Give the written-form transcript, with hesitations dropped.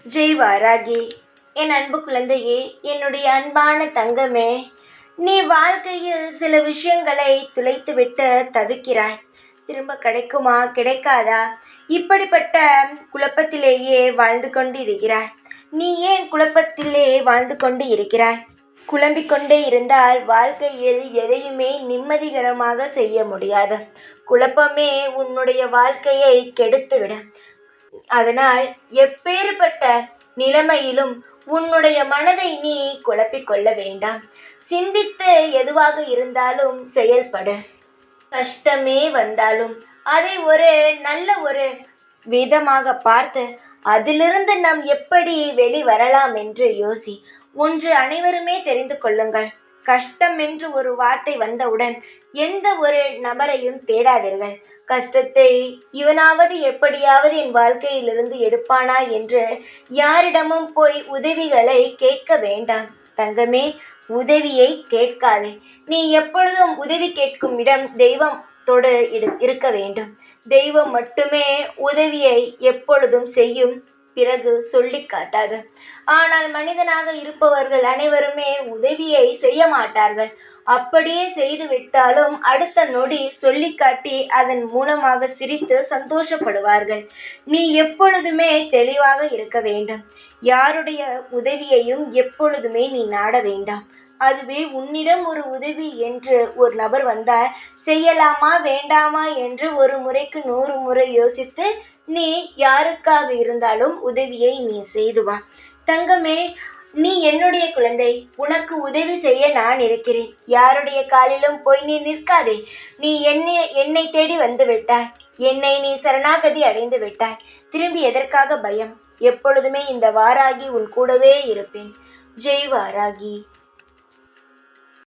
ஜெய் வாராகி. என் அன்பு குழந்தையே, என்னுடைய அன்பான தங்கமே, நீ வாழ்க்கையில் சில விஷயங்களை துளைத்துவிட்டு தவிக்கிறாய். திரும்ப கிடைக்குமா கிடைக்காதா, இப்படிப்பட்ட குழப்பத்திலேயே வாழ்ந்து கொண்டு இருக்கிறாய். நீ ஏன் குழப்பத்திலே வாழ்ந்து கொண்டு இருக்கிறாய்? குழம்பிக் கொண்டே இருந்தால் வாழ்க்கையில் எதையுமே நிம்மதிகரமாக செய்ய முடியாது. குழப்பமே உன்னுடைய வாழ்க்கையை கெடுத்துவிடும். அதனால் எப்பேறுபட்ட நிலைமையிலும் உன்னுடைய மனதை நீ குழப்பிக் கொள்ள வேண்டாம். சிந்தித்து எதுவாக இருந்தாலும் செயல்படு. கஷ்டமே வந்தாலும் அதை ஒரு நல்ல ஒரு விதமாக பார்த்து அதிலிருந்து நாம் எப்படி வெளிவரலாம் என்று யோசி. ஒன்று அனைவருமே தெரிந்து கொள்ளுங்கள், கஷ்டம் என்று ஒரு வார்த்தை வந்தவுடன் எந்த ஒரு நபரையும் தேடாதீர்கள். கஷ்டத்தை இவனாவது எப்படியாவது என் வாழ்க்கையிலிருந்து எடுப்பானா என்று யாரிடமும் போய் உதவிகளை கேட்க வேண்டாம். தங்கமே, உதவியை கேட்காதே. நீ எப்பொழுதும் உதவி கேட்கும் இடம் தெய்வத்தோடு இருக்க வேண்டும். தெய்வம் மட்டுமே உதவியை எப்பொழுதும் செய்யும், பிறகு சொல்லி காட்டாது. ஆனால் மனிதனாக இருப்பவர்கள் அனைவருமே உதவியை செய்ய மாட்டார்கள். அப்படியே செய்து விட்டாலும் அடுத்த நொடி சொல்லி காட்டி அதன் மூலமாக சிரித்து சந்தோஷப்படுவார்கள். நீ எப்பொழுதுமே தெளிவாக இருக்க வேண்டும். யாருடைய உதவியையும் எப்பொழுதுமே நீ நாட வேண்டாம். அதுவே உன்னிடம் ஒரு உதவி என்று ஒரு நபர் வந்தால் செய்யலாமா வேண்டாமா என்று ஒரு முறைக்கு 100 முறை யோசித்து நீ யாருக்காக இருந்தாலும் உதவியை நீ செய்து வா. தங்கமே, நீ என்னுடைய குழந்தை. உனக்கு உதவி செய்ய நான் இருக்கிறேன். யாருடைய காலிலும் போய் நீ நிற்காதே. நீ என்னை தேடி வந்து விட்டாய். என்னை நீ சரணாகதி அடைந்து விட்டாய். திரும்பி எதற்காக பயம்? எப்பொழுதுமே இந்த வாராகி உன் கூடவே இருப்பேன். ஜெய் வாராகி.